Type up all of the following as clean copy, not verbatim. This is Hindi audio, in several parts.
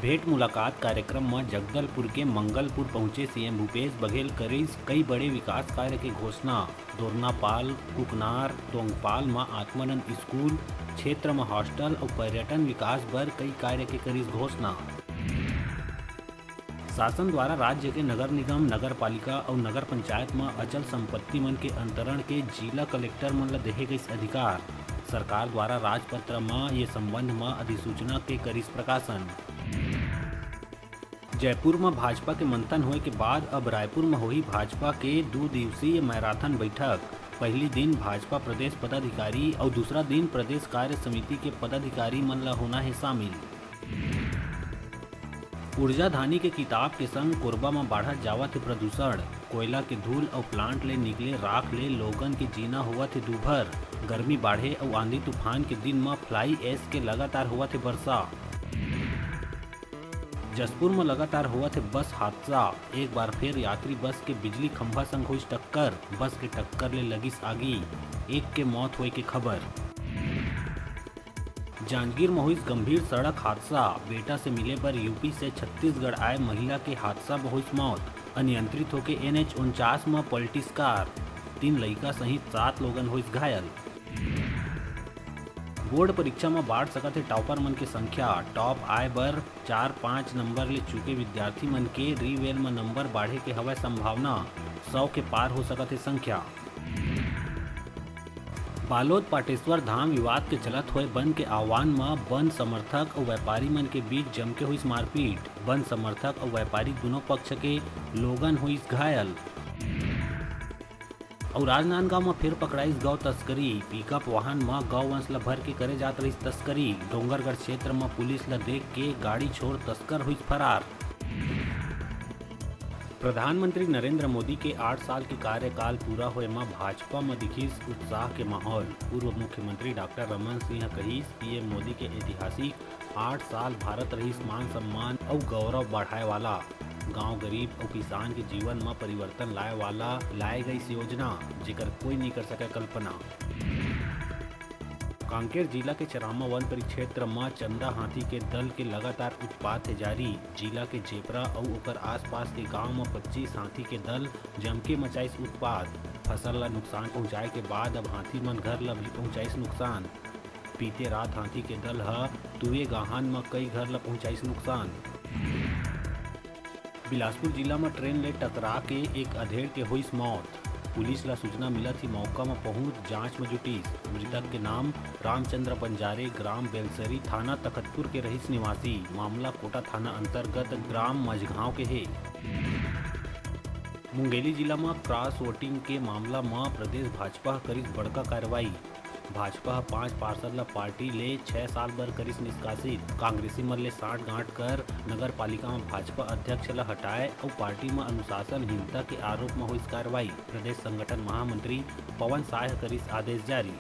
भेंट मुलाकात कार्यक्रम में जगदलपुर के मंगलपुर पहुंचे सीएम भूपेश बघेल करीस कई बड़े विकास कार्य की घोषणा। दोरनापाल, कुकनार, तोंगपाल में आत्मानंद स्कूल क्षेत्र में हॉस्टल और पर्यटन विकास बर कई कार्य के करीस घोषणा। शासन द्वारा राज्य के नगर निगम, नगर पालिका और नगर पंचायत में अचल संपत्ति मन के अंतरण के जिला कलेक्टर मन ला देहे गई अधिकार। सरकार द्वारा राजपत्र में ये संबंध में अधिसूचना के करीस प्रकाशन। जयपुर में भाजपा के मंथन होए के बाद अब रायपुर में हुई भाजपा के 2 दिवसीय मैराथन बैठक। पहली दिन भाजपा प्रदेश पदाधिकारी और दूसरा दिन प्रदेश कार्य समिति के पदाधिकारी मन ला होना है शामिल। ऊर्जा धानी के किताब के संग कोरबा में बढ़त जावत है प्रदूषण। कोयला के धूल और प्लांट ले निकले राख ले लोगन के जीना हुआ थे दूभर। गर्मी बाढ़े और आंधी तूफान के दिन में फ्लाई ऐश के लगातार हुआ थे वर्षा। जसपुर में लगातार हुआ थे बस हादसा। एक बार फिर यात्री बस के बिजली खंभा संग हुई टक्कर। बस के टक्कर ले लगिस आगी, एक के मौत हुई की खबर। जांजगीर में हुई गंभीर सड़क हादसा। बेटा से मिले पर यूपी से छत्तीसगढ़ आए महिला के हादसा में हुई मौत। अनियंत्रित होकर NH49 में पलटिस कार। 3 लड़का सहित 7 लोगन हुई घायल। बोर्ड परीक्षा में बढ़ सकत है टॉपर मन की संख्या। टॉप आए बर 4-5 नंबर ले चुके विद्यार्थी मन के रीवेल में नंबर बढ़े के हवा संभावना। 100 के पार हो सकत है संख्या। बालोद पाटेश्वर धाम विवाद के चलत हुए बंद के आह्वान में बंद समर्थक और व्यापारी मन के बीच जम के हुई मारपीट। बंद समर्थक और व्यापारी दोनों पक्ष के लोगन हुई घायल। और राजनांदगांव में फिर पकड़ाई गौ तस्करी। पिकअप वाहन में गौ वंश ला भर के करे जात रही तस्करी। डोंगरगढ़ क्षेत्र में पुलिस ला देख के गाड़ी छोड़ तस्कर हुई फरार। प्रधानमंत्री नरेंद्र मोदी के 8 साल के कार्यकाल पूरा हुए में भाजपा में दिखिस उत्साह के माहौल। पूर्व मुख्यमंत्री डॉक्टर रमन सिंह कहिस पीएम मोदी के ऐतिहासिक 8 साल भारत रहिस मान सम्मान और गौरव बढ़ाए वाला। गांव गरीब और किसान के जीवन में परिवर्तन लाए वाला लाए गई योजना जेकर कोई नहीं कर सके कल्पना। कांकेर जिला के चरामा वन परिक्षेत्र में चंदा हाथी के दल के लगातार उत्पात है जारी। जिला के जेपरा और ओकर आसपास के गांव में 25 हाथी के दल जम के मचाइस उत्पात। फसल ला नुकसान पहुंचाए के बाद अब हाथी मन घर ला भी पहुंचाइस नुकसान। बीते रात हाथी के दल तुवे गाहन में कई घर ला पहुंचाइस नुकसान। बिलासपुर जिला में ट्रेन ले टकरा के एक अधेड़ के हुई मौत। पुलिस ला सूचना मिला थी, मौका में पहुंच जांच में जुटी। मृतक के नाम रामचंद्र बंजारे, ग्राम बेलसरी, थाना तखतपुर के रहीस निवासी। मामला कोटा थाना अंतर्गत ग्राम मझगांव के है। मुंगेली जिला में क्रॉस वोटिंग के मामला में प्रदेश भाजपा करीस बड़का कार्रवाई। भाजपा 5 पार्षद ला पार्टी ले 6 साल बर करीस निष्कासित। कांग्रेसी मन ले साठ गांठ कर नगर पालिका में भाजपा अध्यक्ष ला हटाए और पार्टी में अनुशासनहीनता के आरोप में हुई कार्रवाई। प्रदेश संगठन महामंत्री पवन साय करीस आदेश जारी।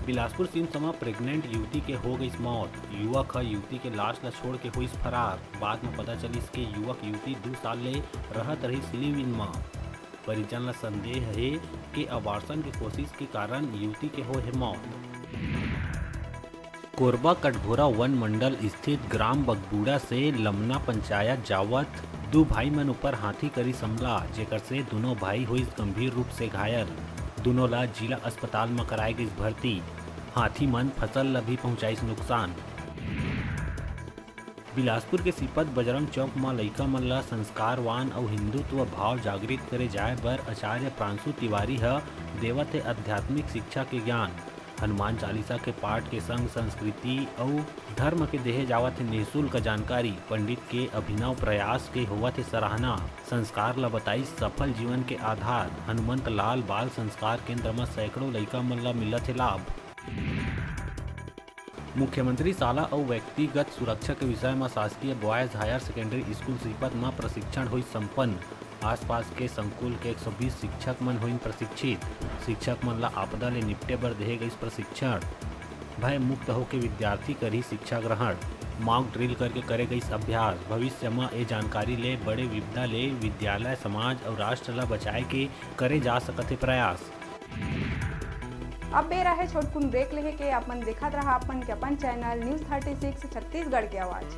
बिलासपुर सिंह प्रेग्नेंट युवती के हो गई मौत। युवक युवती के लाश ला छोड़ के हुई फरार। बाद में पता चलिस के युवक युवती 2 साल ले रहत रही लिव-इन में। परिजन ला संदेह है कि अबार्सन की कोशिश के कारण युवती के हो है मौत। कोरबा कटघोरा वन मंडल स्थित ग्राम बगबूड़ा से लमना पंचायत जावत 2 भाई मन ऊपर हाथी करी हमला, जेकर से दोनों भाई हुई गंभीर रूप से घायल। दोनों ला जिला अस्पताल में कराई गई भर्ती। हाथी मन फसल ला भी पहुंचाइस नुकसान। बिलासपुर के सिपत बजरंग चौक में लइका मन ला संस्कारवान और हिंदुत्व भाव जागृत करे जाए पर आचार्य प्रांशु तिवारी देवत है आध्यात्मिक शिक्षा के ज्ञान। हनुमान चालीसा के पाठ के संग संस्कृति और धर्म के देहे जावत है निःशुल्क जानकारी। पंडित के अभिनव प्रयास के होवत है सराहना। संस्कार ला बताई सफल जीवन के आधार। हनुमंत लाल बाल संस्कार केंद्र में सैकड़ों लइका मन ला मिलत है लाभ। मुख्यमंत्री शाला और व्यक्तिगत सुरक्षा के विषय में शासकीय बॉयज हायर सेकेंडरी स्कूल सिपत में प्रशिक्षण हुई संपन्न। आसपास के संकुल के 120 शिक्षक मन हुई प्रशिक्षित। शिक्षक मन ला आपदा ले निपटे बर देहे गई प्रशिक्षण। भय मुक्त होकर विद्यार्थी कर ही शिक्षा ग्रहण। मॉक ड्रिल करके करे गई अभ्यास। भविष्य में ये जानकारी ले बड़े विपदा ले विद्यालय, समाज और राष्ट्र ला बचाए के करे जा सकते प्रयास। अब बेरा है छोटकुन ब्रेक लेहे के। अपन देखत रहा अपन के अपन चैनल न्यूज़ 36 छत्तीसगढ़ के आवाज़।